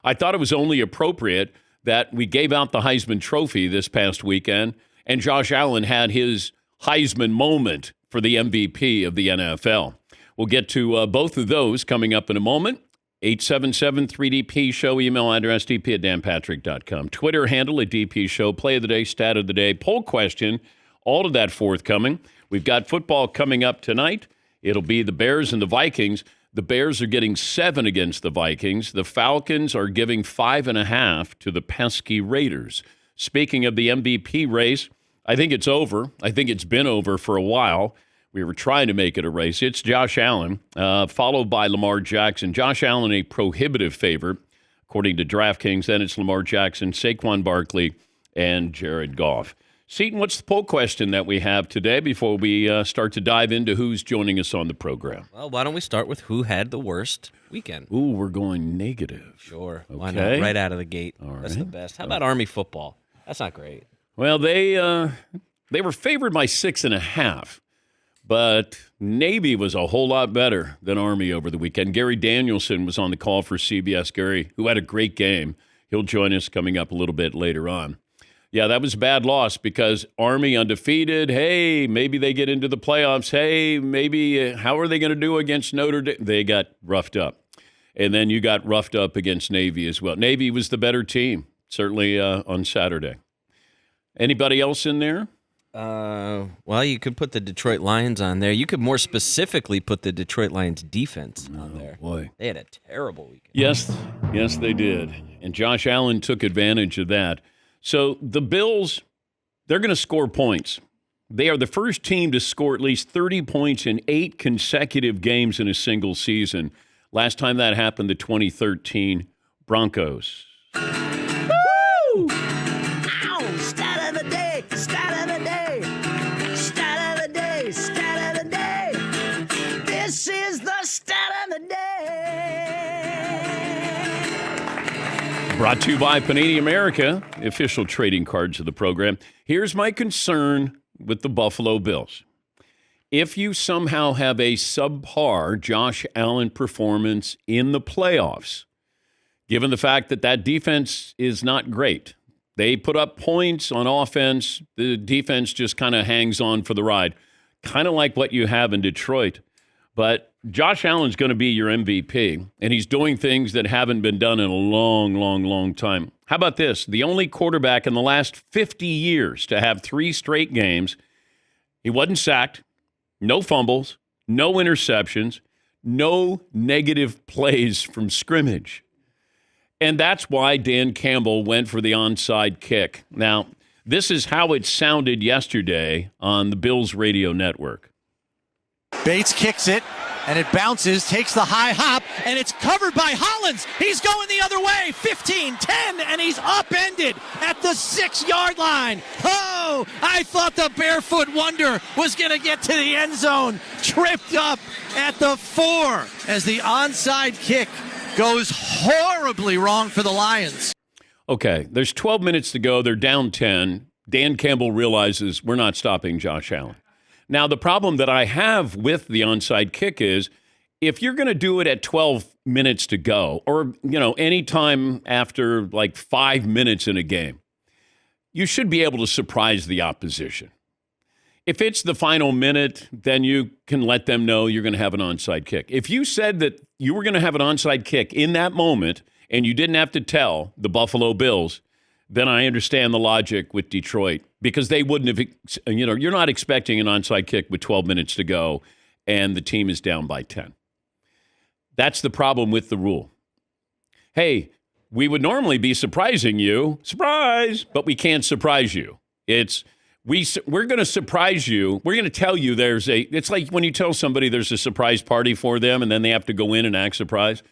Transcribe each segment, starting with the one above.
I thought it was only appropriate that we gave out the Heisman Trophy this past weekend, and Josh Allen had his Heisman moment for the MVP of the NFL. We'll get to both of those coming up in a moment. 877-3DP-SHOW, email address dp@danpatrick.com. Twitter handle at DP Show, play of the day, stat of the day, poll question, all of that forthcoming. We've got football coming up tonight. It'll be the Bears and the Vikings. The Bears are getting 7 against the Vikings. The Falcons are giving 5.5 to the pesky Raiders. Speaking of the MVP race, I think it's over. I think it's been over for a while. We were trying to make it a race. It's Josh Allen, followed by Lamar Jackson. Josh Allen, a prohibitive favorite, according to DraftKings. Then it's Lamar Jackson, Saquon Barkley, and Jared Goff. Seton, what's the poll question that we have today before we start to dive into who's joining us on the program? Well, why don't we start with who had the worst weekend? Ooh, we're going negative. Sure. Okay. Why not? Right out of the gate. All right. That's the best. How about Army football? That's not great. Well, they were favored by 6.5. But Navy was a whole lot better than Army over the weekend. Gary Danielson was on the call for CBS. Gary, who had a great game. He'll join us coming up a little bit later on. Yeah, that was a bad loss because Army undefeated. Hey, maybe they get into the playoffs. Hey, maybe how are they going to do against Notre Dame? They got roughed up. And then you got roughed up against Navy as well. Navy was the better team, certainly on Saturday. Anybody else in there? Well, you could put the Detroit Lions on there. You could more specifically put the Detroit Lions defense on there. Boy. They had a terrible weekend. Yes, they did. And Josh Allen took advantage of that. So the Bills, they're going to score points. They are the first team to score at least 30 points in 8 consecutive games in a single season. Last time that happened, the 2013 Broncos. Woo! Ow! Stat of the day! Stat of the day! Stat of the day! Stat of the day! This is the stat of the day! Brought to you by Panini America, the official trading cards of the program. Here's my concern with the Buffalo Bills. If you somehow have a subpar Josh Allen performance in the playoffs, given the fact that that defense is not great, they put up points on offense, the defense just kind of hangs on for the ride, kind of like what you have in Detroit. But Josh Allen's going to be your MVP, and he's doing things that haven't been done in a long, long, long time. How about this? The only quarterback in the last 50 years to have 3 straight games, he wasn't sacked, no fumbles, no interceptions, no negative plays from scrimmage. And that's why Dan Campbell went for the onside kick. Now, this is how it sounded yesterday on the Bills radio network. Bates kicks it, and it bounces, takes the high hop, and it's covered by Hollins. He's going the other way, 15, 10, and he's upended at the 6-yard line. Oh, I thought the barefoot wonder was going to get to the end zone. Tripped up at the 4 as the onside kick goes horribly wrong for the Lions. Okay, there's 12 minutes to go. They're down 10. Dan Campbell realizes we're not stopping Josh Allen. Now, the problem that I have with the onside kick is if you're going to do it at 12 minutes to go or, any time after like 5 minutes in a game, you should be able to surprise the opposition. If it's the final minute, then you can let them know you're going to have an onside kick. If you said that you were going to have an onside kick in that moment and you didn't have to tell the Buffalo Bills, then I understand the logic with Detroit because they wouldn't have, you're not expecting an onside kick with 12 minutes to go and the team is down by 10. That's the problem with the rule. Hey, we would normally be surprising you, surprise, but we can't surprise you. We're going to surprise you. We're going to tell you it's like when you tell somebody there's a surprise party for them and then they have to go in and act surprised.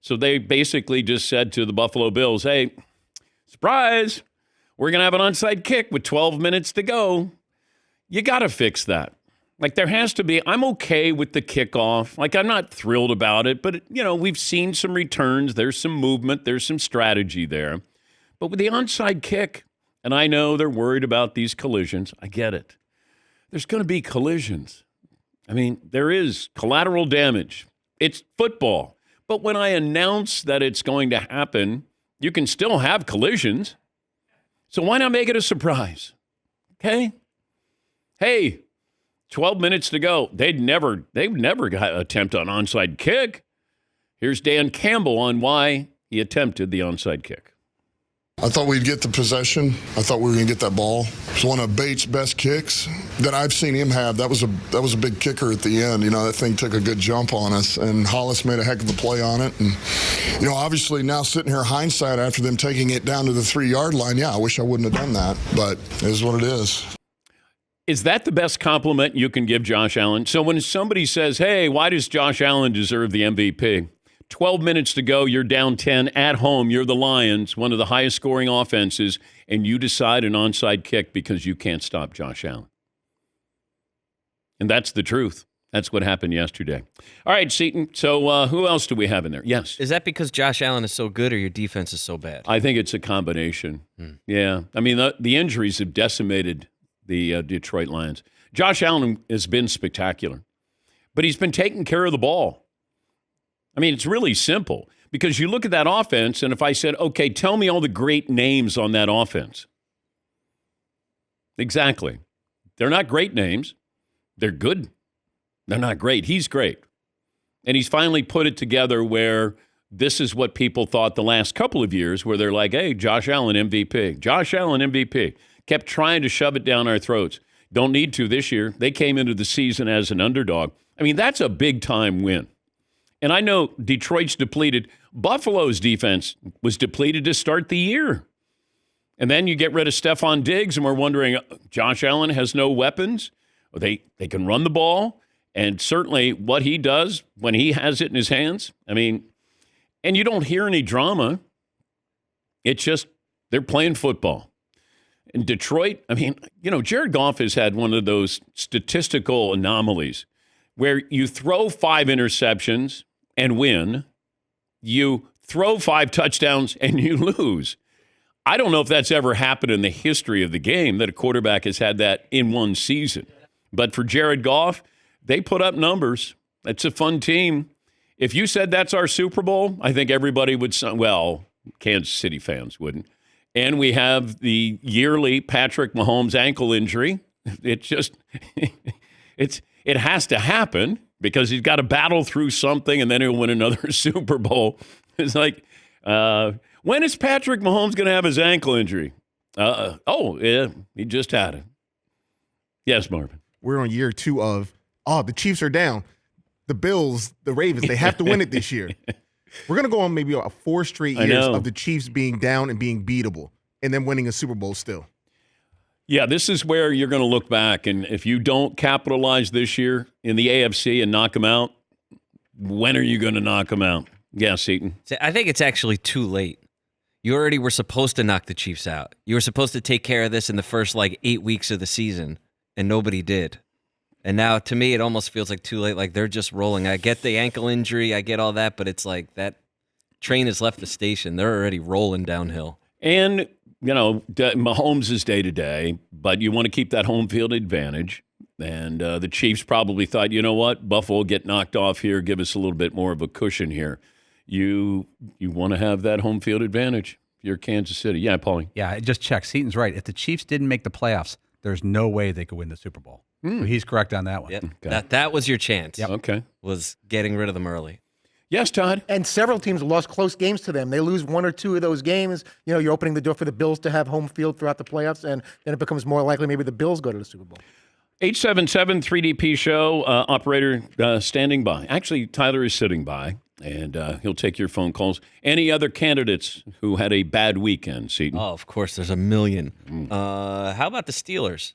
So they basically just said to the Buffalo Bills, hey, surprise, we're going to have an onside kick with 12 minutes to go. You got to fix that. Like there has to be, I'm okay with the kickoff. Like I'm not thrilled about it, but we've seen some returns. There's some movement. There's some strategy there. But with the onside kick, and I know they're worried about these collisions. I get it. There's going to be collisions. I mean, there is collateral damage. It's football. But when I announce that it's going to happen, You can still have collisions. So why not make it a surprise? Okay? Hey, 12 minutes to go. They've never attempt an onside kick. Here's Dan Campbell on why he attempted the onside kick. I thought we'd get the possession. I thought we were going to get that ball. It's one of Bates' best kicks that I've seen him have. That was a big kicker at the end. That thing took a good jump on us, and Hollis made a heck of a play on it. And, obviously now sitting here hindsight after them taking it down to the 3-yard line, yeah, I wish I wouldn't have done that, but it is what it is. Is that the best compliment you can give Josh Allen? So when somebody says, hey, why does Josh Allen deserve the MVP? 12 minutes to go, you're down 10 at home. You're the Lions, one of the highest scoring offenses, and you decide an onside kick because you can't stop Josh Allen. And that's the truth. That's what happened yesterday. All right, Seton. So who else do we have in there? Yes. Is that because Josh Allen is so good or your defense is so bad? I think it's a combination. Yeah. I mean, the injuries have decimated the Detroit Lions. Josh Allen has been spectacular, but he's been taking care of the ball. I mean, it's really simple because you look at that offense, and if I said, okay, tell me all the great names on that offense. Exactly. They're not great names. They're good. They're not great. He's great. And he's finally put it together where this is what people thought the last couple of years, where they're like, hey, Josh Allen MVP. Josh Allen MVP. Kept trying to shove it down our throats. Don't need to this year. They came into the season as an underdog. I mean, that's a big-time win. And I know Detroit's depleted. Buffalo's defense was depleted to start the year. And then you get rid of Stephon Diggs, and we're wondering, Josh Allen has no weapons. They can run the ball. And certainly what he does when he has it in his hands, I mean, and you don't hear any drama. It's just they're playing football. In Detroit, I mean, Jared Goff has had one of those statistical anomalies where you throw 5 interceptions and win, you throw 5 touchdowns and you lose. I don't know if that's ever happened in the history of the game that a quarterback has had that in one season. But for Jared Goff, they put up numbers. It's a fun team. If you said that's our Super Bowl, I think everybody would say, well, Kansas City fans wouldn't. And we have the yearly Patrick Mahomes ankle injury. It just, it has to happen because he's got to battle through something and then he'll win another Super Bowl. It's like, when is Patrick Mahomes going to have his ankle injury? Yeah, he just had it. Yes, Marvin. We're on year 2 of, the Chiefs are down. The Bills, the Ravens, they have to win it this year. We're going to go on maybe 4 straight years of the Chiefs being down and being beatable and then winning a Super Bowl still. Yeah, this is where you're going to look back, and if you don't capitalize this year in the AFC and knock them out, when are you going to knock them out? Yeah, Seton. I think it's actually too late. You already were supposed to knock the Chiefs out. You were supposed to take care of this in the first 8 weeks of the season, and nobody did. And now, to me, it almost feels like too late. Like they're just rolling. I get the ankle injury. I get all that. But it's like that train has left the station. They're already rolling downhill. And, Mahomes is day-to-day, but you want to keep that home field advantage. And the Chiefs probably thought, you know what, Buffalo will get knocked off here, give us a little bit more of a cushion here. You want to have that home field advantage. You're Kansas City. Yeah, Paulie. Yeah, I just checked. Seton's right. If the Chiefs didn't make the playoffs, there's no way they could win the Super Bowl. So he's correct on that one. Yep. Okay. That was your chance. Yep. Okay. Was getting rid of them early. Yes, Todd. And several teams lost close games to them. They lose 1 or 2 of those games. You're opening the door for the Bills to have home field throughout the playoffs, and then it becomes more likely maybe the Bills go to the Super Bowl. 877-3DP show, operator standing by. Actually, Tyler is sitting by, and he'll take your phone calls. Any other candidates who had a bad weekend, Seton? Oh, of course, there's a million. How about the Steelers?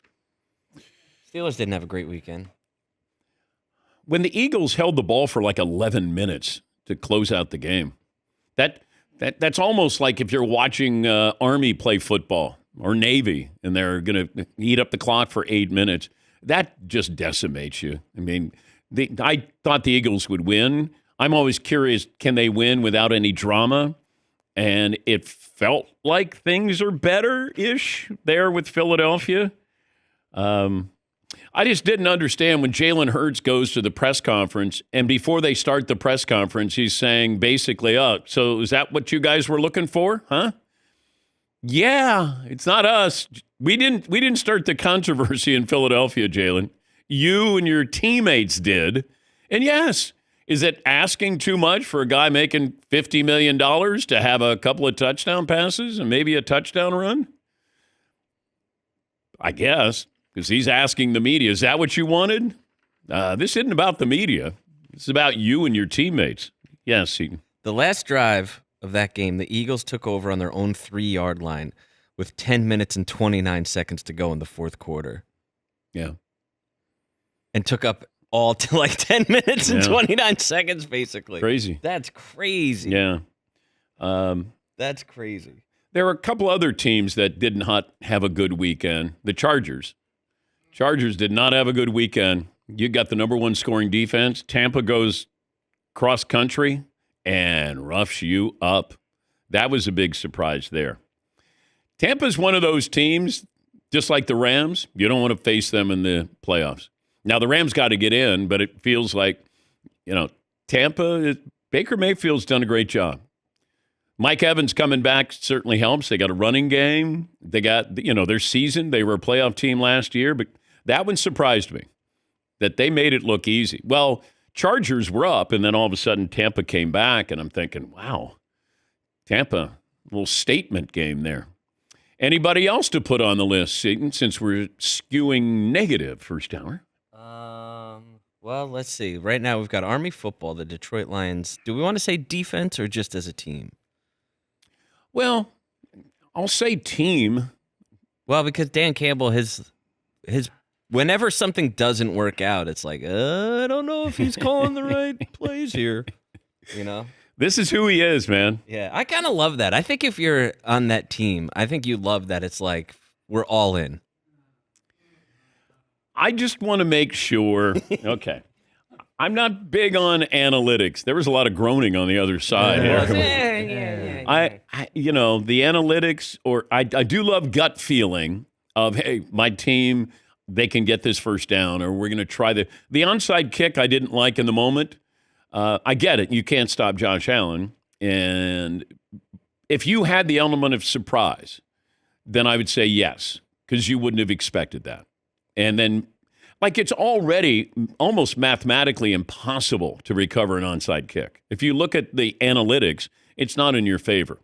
Steelers didn't have a great weekend. When the Eagles held the ball for 11 minutes to close out the game, that's almost like if you're watching Army play football or Navy, and they're going to eat up the clock for 8 minutes. That just decimates you. I mean, I thought the Eagles would win. I'm always curious, can they win without any drama? And it felt like things are better-ish there with Philadelphia. I just didn't understand when Jalen Hurts goes to the press conference, and before they start the press conference, he's saying basically, so is that what you guys were looking for? Huh? Yeah, it's not us. We didn't start the controversy in Philadelphia, Jalen. You and your teammates did. And yes, is it asking too much for a guy making $50 million to have a couple of touchdown passes and maybe a touchdown run? I guess, because he's asking the media, is that what you wanted? This isn't about the media. It's about you and your teammates. Yes, Seton. The last drive of that game, the Eagles took over on their own 3-yard line with 10 minutes and 29 seconds to go in the fourth quarter. Yeah. And took up all to like 10 minutes and 29 seconds, basically. Crazy. That's crazy. Yeah. That's crazy. There were a couple other teams that did not have a good weekend. The Chargers. Chargers did not have a good weekend. You got the number one scoring defense. Tampa goes cross country and roughs you up. That was a big surprise there. Tampa's one of those teams, just like the Rams, you don't want to face them in the playoffs. Now, the Rams got to get in, but it feels like, Tampa, Baker Mayfield's done a great job. Mike Evans coming back certainly helps. They got a running game. They got, their season. They were a playoff team last year, but that one surprised me, that they made it look easy. Well, Chargers were up, and then all of a sudden Tampa came back, and I'm thinking, wow, Tampa, little statement game there. Anybody else to put on the list, Seton, since we're skewing negative first hour? Well, let's see. Right now we've got Army football, the Detroit Lions. Do we want to say defense or just as a team? Well, I'll say team. Well, because Dan Campbell, his whenever something doesn't work out, it's like, I don't know if he's calling the right plays here. This is who he is, man. Yeah, I kind of love that. I think if you're on that team, I think you love that it's like we're all in. I just want to make sure. Okay. I'm not big on analytics. There was a lot of groaning on the other side. Yeah. The analytics, or I do love gut feeling of, hey, my team, they can get this first down, or we're going to try the onside kick I didn't like in the moment. I get it. You can't stop Josh Allen. And if you had the element of surprise, then I would say yes, because you wouldn't have expected that. And then, it's already almost mathematically impossible to recover an onside kick. If you look at the analytics, it's not in your favor.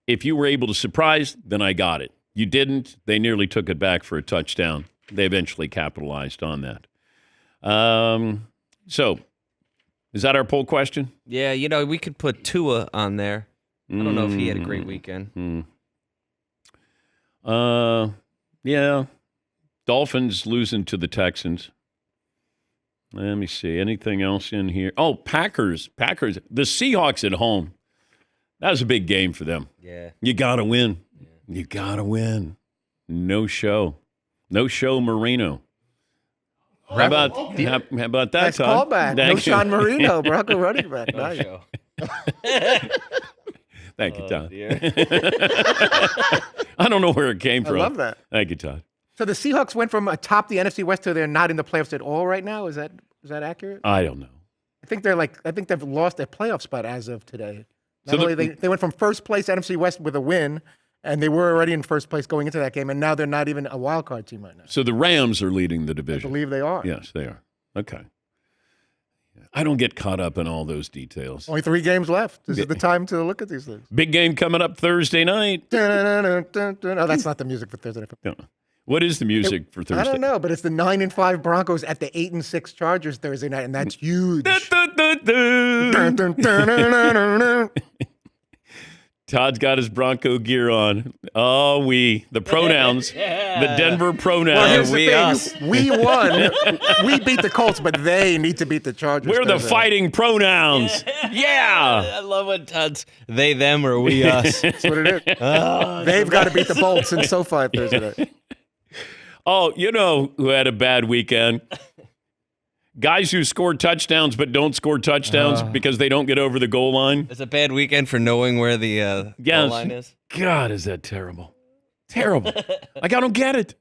If you were able to surprise, then I got it. You didn't. They nearly took it back for a touchdown. They eventually capitalized on that. So, is that our poll question? Yeah, we could put Tua on there. I don't know if he had a great weekend. Yeah. Dolphins losing to the Texans. Let me see. Anything else in here? Oh, Packers. The Seahawks at home. That was a big game for them. Yeah. You got to win. Yeah. You got to win. No show. No show, Marino. How about that, nice Todd? Callback. No Sean Marino, Bronco running back. No show. Thank you, Todd. I don't know where it came from. I love that. Thank you, Todd. So the Seahawks went from atop the NFC West to they're not in the playoffs at all right now. Is that accurate? I don't know. I think they've lost their playoff spot as of today. They went from first place NFC West with a win, and they were already in first place going into that game, and now they're not even a wild card team right now. So the Rams are leading the division. I believe they are. Yes, they are. Okay. I don't get caught up in all those details. Only 3 games left. This is the time to look at these things. Big game coming up Thursday night. Oh, that's not the music for Thursday night. No. What is the music for Thursday? I don't know, but it's the 9-5 Broncos at the 8-6 Chargers Thursday night, and that's huge. Todd's got his Bronco gear on. Oh, the pronouns, the Denver pronouns. We won. We beat the Colts, but they need to beat the Chargers. We're the fighting pronouns. Yeah. I love what Todd's they, them, or we, us. That's what it is. They've got to beat the Bolts in SoFi Thursday night. Oh, you know who had a bad weekend? Guys who score touchdowns but don't score touchdowns because they don't get over the goal line. It's a bad weekend for knowing where the goal line is. God, is that terrible. Terrible. I don't get it.